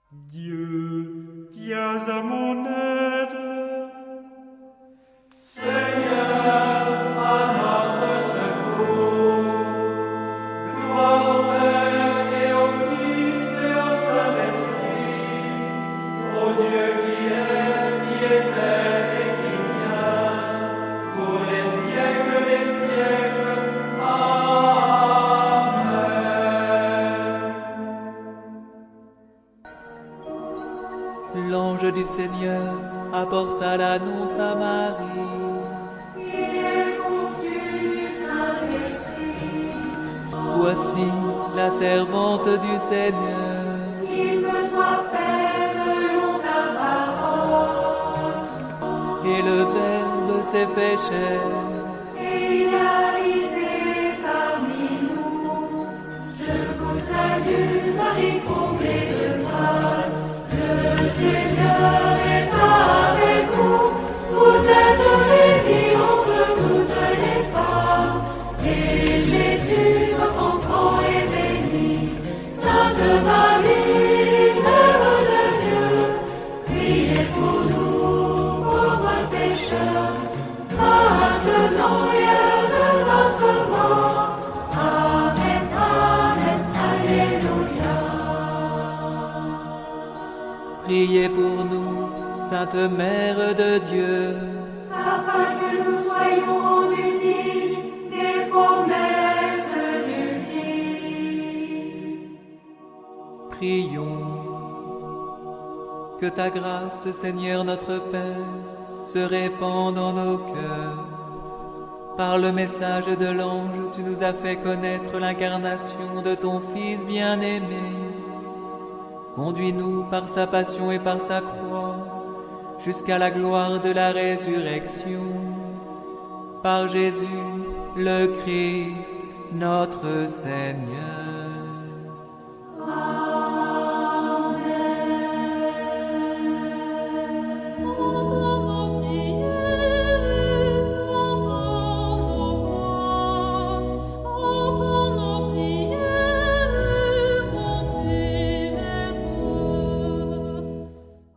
Dieu, viens à mon aide. Seigneur, à notre secours. Gloire au Père et au Fils et au Saint-Esprit, au Dieu qui est, qui était et qui vient, pour les siècles des siècles. Amen. L'ange du Seigneur apporta l'annonce à Marie. Voici la servante du Seigneur. Qu'il me soit fait selon ta parole. Et le Verbe s'est fait chair. Et il a habité parmi nous. Je vous salue, Marie, comblée de grâce. Le Seigneur est avec vous. Vous êtes bénie entre toutes les femmes. Et Jésus, votre enfant, est béni. Sainte Marie, Mère de Dieu, priez pour nous, pauvres pécheurs, maintenant et à l'heure de notre mort. Amen, Amen, Alléluia. Priez pour nous, Sainte Mère de Dieu. Afin que nous soyons rendus dignes des promesses du Christ. Prions. Que ta grâce, Seigneur notre Père, se répande dans nos cœurs. Par le message de l'ange, tu nous as fait connaître l'incarnation de ton Fils bien-aimé. Conduis-nous par sa passion et par sa croix, jusqu'à la gloire de la résurrection. Par Jésus, le Christ, notre Seigneur.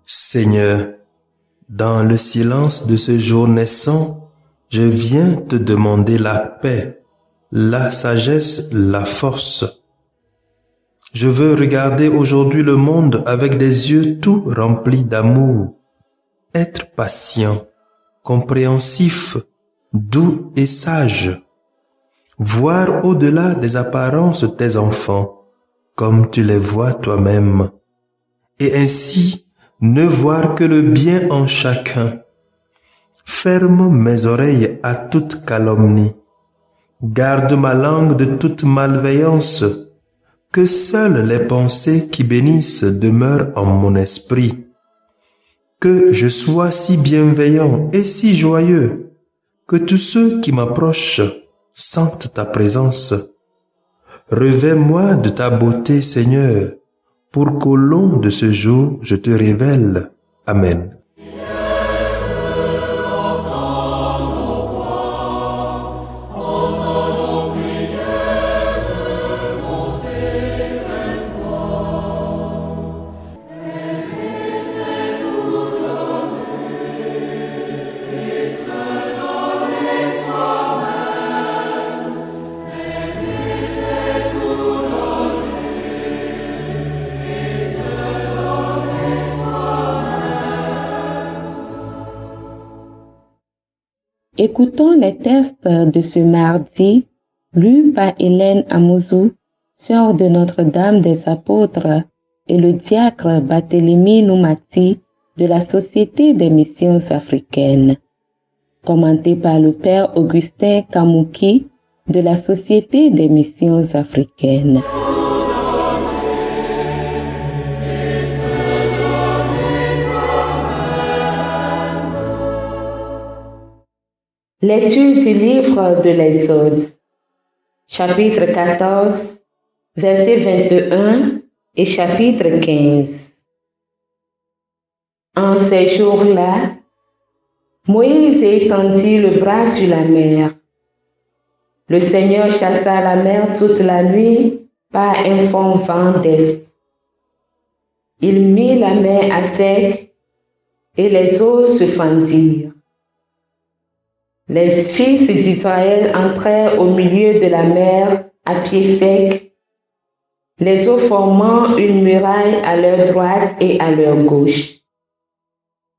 Seigneur, dans le silence de ce jour naissant, je viens te demander la paix, la sagesse, la force. Je veux regarder aujourd'hui le monde avec des yeux tout remplis d'amour, être patient, compréhensif, doux et sage, voir au-delà des apparences tes enfants, comme tu les vois toi-même, et ainsi ne voir que le bien en chacun. Ferme mes oreilles à toute calomnie. Garde ma langue de toute malveillance. Que seules les pensées qui bénissent demeurent en mon esprit. Que je sois si bienveillant et si joyeux, que tous ceux qui m'approchent sentent ta présence. Revêts-moi de ta beauté, Seigneur, pour qu'au long de ce jour, je te révèle. Amen. Écoutons les textes de ce mardi, lus par Hélène Amouzou, sœur de Notre-Dame des Apôtres, et le diacre Barthélemy Noumati de la Société des Missions africaines. Commenté par le Père Augustin Kamouki de la Société des Missions africaines. Lecture du livre de l'Exode, chapitre 14, verset 21 et chapitre 15. En ces jours-là, Moïse étendit le bras sur la mer. Le Seigneur chassa la mer toute la nuit par un fort vent d'est. Il mit la mer à sec et les eaux se fendirent. Les fils d'Israël entrèrent au milieu de la mer à pied sec, les eaux formant une muraille à leur droite et à leur gauche.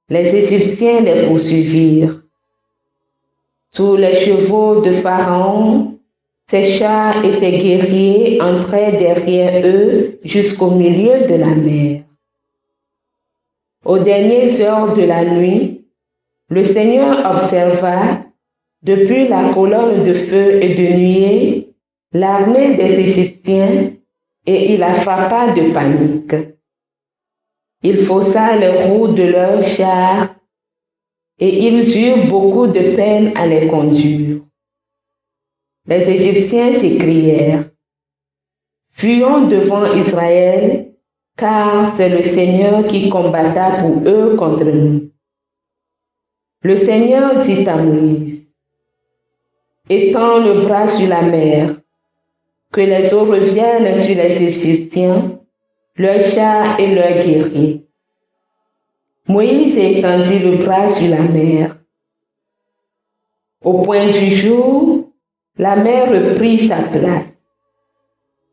Les Égyptiens les poursuivirent. Tous les chevaux de Pharaon, ses chars et ses guerriers entraient derrière eux jusqu'au milieu de la mer. Aux dernières heures de la nuit, le Seigneur observa, depuis la colonne de feu et de nuée, l'armée des Égyptiens, et il la frappa de panique. Il faussa les roues de leurs chars, et ils eurent beaucoup de peine à les conduire. Les Égyptiens s'écrièrent: « Fuyons devant Israël, car c'est le Seigneur qui combatta pour eux contre nous. » Le Seigneur dit à Moïse: « Étends le bras sur la mer, que les eaux reviennent sur les Égyptiens, leurs chars et leurs guerriers. » Moïse étendit le bras sur la mer. Au point du jour, la mer reprit sa place.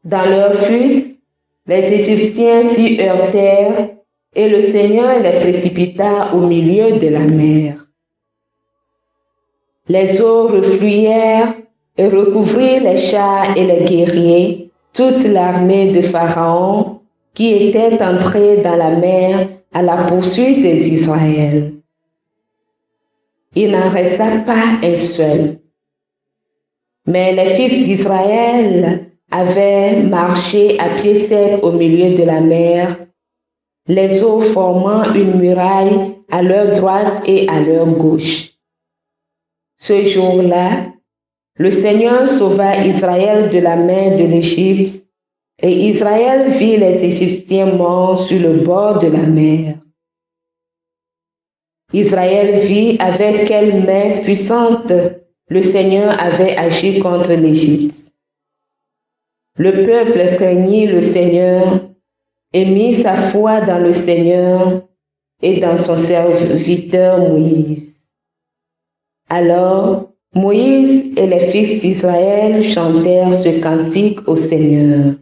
Dans leur fuite, les Égyptiens s'y heurtèrent et le Seigneur les précipita au milieu de la mer. Les eaux refluèrent et recouvrirent les chars et les guerriers, toute l'armée de Pharaon qui était entrée dans la mer à la poursuite d'Israël. Il n'en resta pas un seul. Mais les fils d'Israël avaient marché à pied sec au milieu de la mer, les eaux formant une muraille à leur droite et à leur gauche. Ce jour-là, le Seigneur sauva Israël de la main de l'Égypte, et Israël vit les Égyptiens morts sur le bord de la mer. Israël vit avec quelle main puissante le Seigneur avait agi contre l'Égypte. Le peuple craignit le Seigneur et mit sa foi dans le Seigneur et dans son serviteur Moïse. Alors, Moïse et les fils d'Israël chantèrent ce cantique au Seigneur.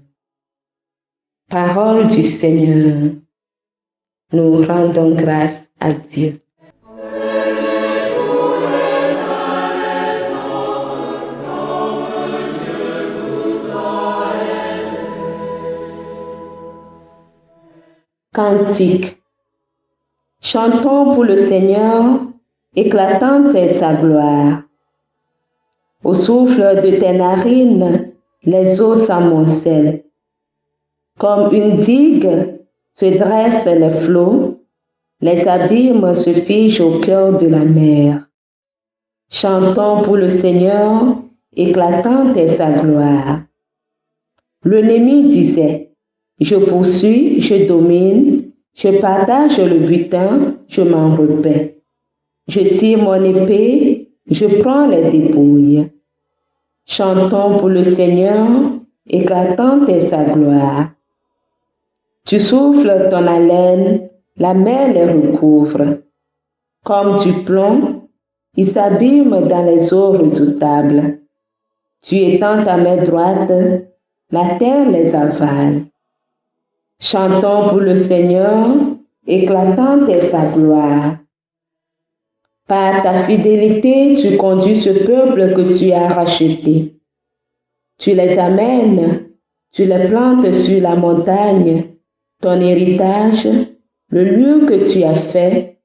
Parole du Seigneur. Nous rendons grâce à Dieu. Cantique. Chantons pour le Seigneur, éclatante est sa gloire. Au souffle de tes narines, les eaux s'amoncellent. Comme une digue se dressent les flots, les abîmes se figent au cœur de la mer. Chantons pour le Seigneur, éclatante est sa gloire. L'ennemi disait: je poursuis, je domine, je partage le butin, je m'en repais. Je tire mon épée, je prends les dépouilles. Chantons pour le Seigneur, éclatante est sa gloire. Tu souffles ton haleine, la mer les recouvre. Comme du plomb, ils s'abîment dans les eaux redoutables. Tu étends ta main droite, la terre les avale. Chantons pour le Seigneur, éclatante est sa gloire. Par ta fidélité, tu conduis ce peuple que tu as racheté. Tu les amènes, tu les plantes sur la montagne, ton héritage, le lieu que tu as fait,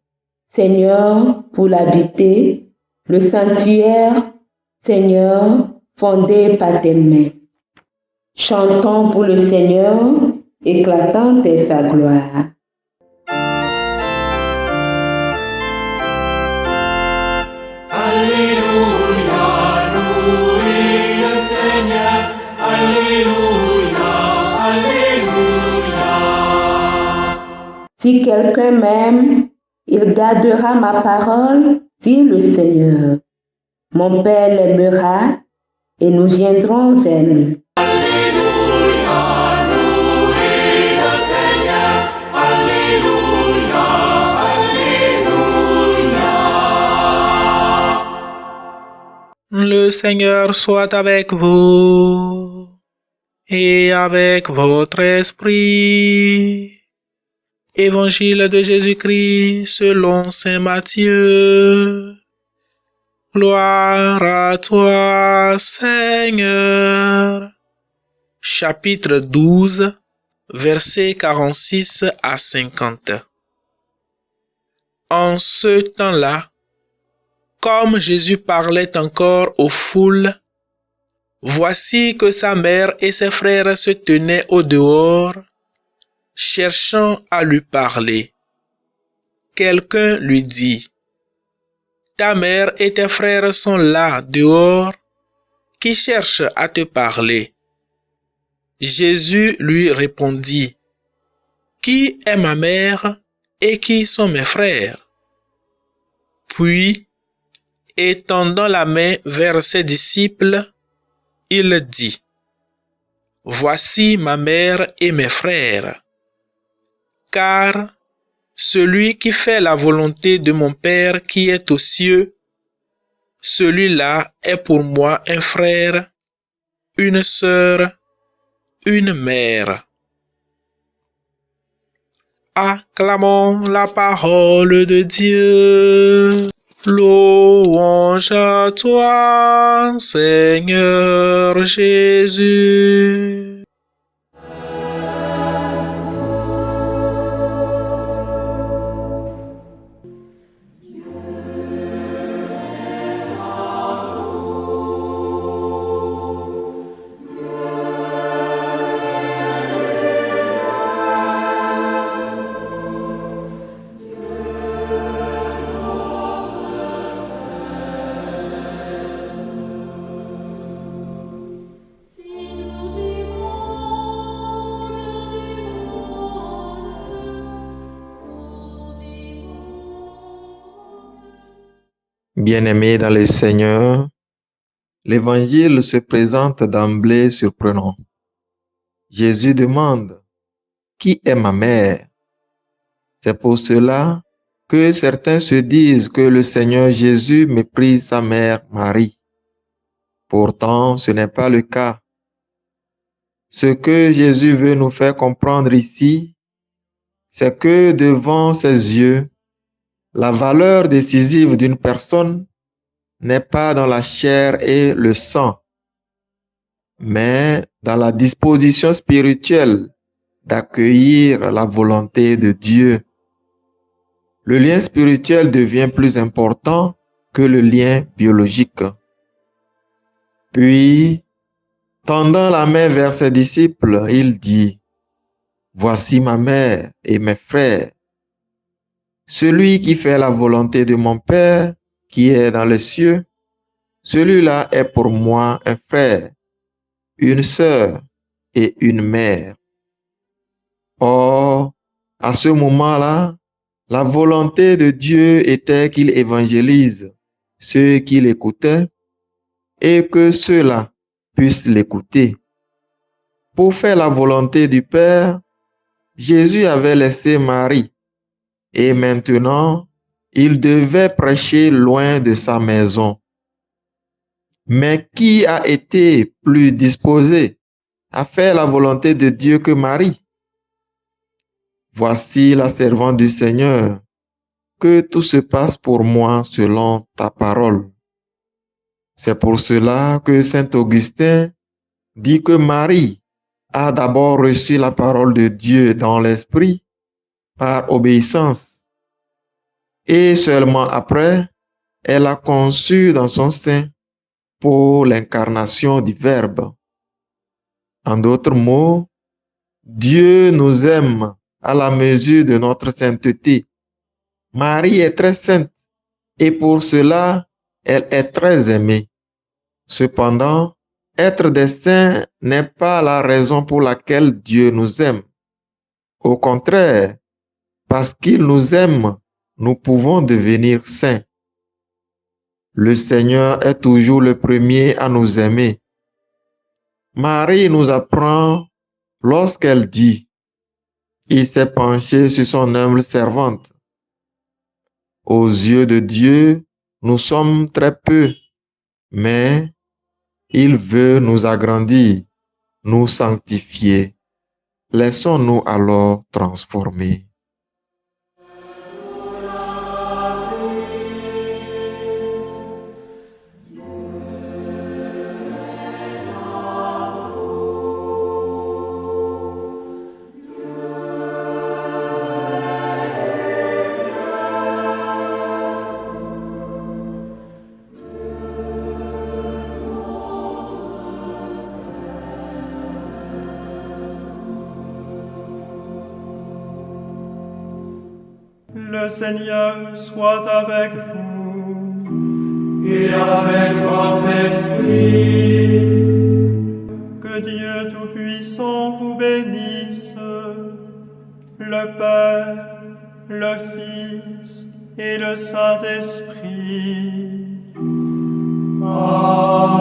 Seigneur, pour l'habiter, le sanctuaire, Seigneur, fondé par tes mains. Chantons pour le Seigneur, éclatante est sa gloire. Alléluia, louez le Seigneur. Alléluia, alléluia. Si quelqu'un m'aime, il gardera ma parole, dit le Seigneur. Mon Père l'aimera et nous viendrons vers lui. Alléluia, louez le Seigneur. Le Seigneur soit avec vous et avec votre esprit. Évangile de Jésus-Christ selon saint Matthieu. Gloire à toi, Seigneur. Chapitre 12, versets 46 à 50. En ce temps-là, comme Jésus parlait encore aux foules, voici que sa mère et ses frères se tenaient au dehors, cherchant à lui parler. Quelqu'un lui dit, « Ta mère et tes frères sont là dehors, qui cherchent à te parler. » Jésus lui répondit, « Qui est ma mère et qui sont mes frères? » Puis, étendant la main vers ses disciples, il dit, « Voici ma mère et mes frères. Car celui qui fait la volonté de mon Père qui est aux cieux, celui-là est pour moi un frère, une sœur, une mère. » Acclamons la parole de Dieu. Louange à toi, Seigneur Jésus. Bien-aimés dans le Seigneur, l'Évangile se présente d'emblée surprenant. Jésus demande, « Qui est ma mère ?» C'est pour cela que certains se disent que le Seigneur Jésus méprise sa mère Marie. Pourtant, ce n'est pas le cas. Ce que Jésus veut nous faire comprendre ici, c'est que devant ses yeux, la valeur décisive d'une personne n'est pas dans la chair et le sang, mais dans la disposition spirituelle d'accueillir la volonté de Dieu. Le lien spirituel devient plus important que le lien biologique. Puis, tendant la main vers ses disciples, il dit, « Voici ma mère et mes frères. Celui qui fait la volonté de mon Père qui est dans les cieux, celui-là est pour moi un frère, une sœur et une mère. » Or, à ce moment-là, la volonté de Dieu était qu'il évangélise ceux qui l'écoutaient et que ceux-là puissent l'écouter. Pour faire la volonté du Père, Jésus avait laissé Marie. Et maintenant, il devait prêcher loin de sa maison. Mais qui a été plus disposé à faire la volonté de Dieu que Marie? Voici la servante du Seigneur, que tout se passe pour moi selon ta parole. C'est pour cela que saint Augustin dit que Marie a d'abord reçu la parole de Dieu dans l'esprit, par obéissance, et seulement après, elle a conçu dans son sein pour l'incarnation du Verbe. En d'autres mots, Dieu nous aime à la mesure de notre sainteté. Marie est très sainte et pour cela, elle est très aimée. Cependant, être des saints n'est pas la raison pour laquelle Dieu nous aime. Au contraire, parce qu'il nous aime, nous pouvons devenir saints. Le Seigneur est toujours le premier à nous aimer. Marie nous apprend lorsqu'elle dit « Il s'est penché sur son humble servante ». Aux yeux de Dieu, nous sommes très peu, mais il veut nous agrandir, nous sanctifier. Laissons-nous alors transformer. Le Seigneur soit avec vous. Et avec votre esprit. Que Dieu Tout-Puissant vous bénisse, le Père, le Fils et le Saint-Esprit. Amen.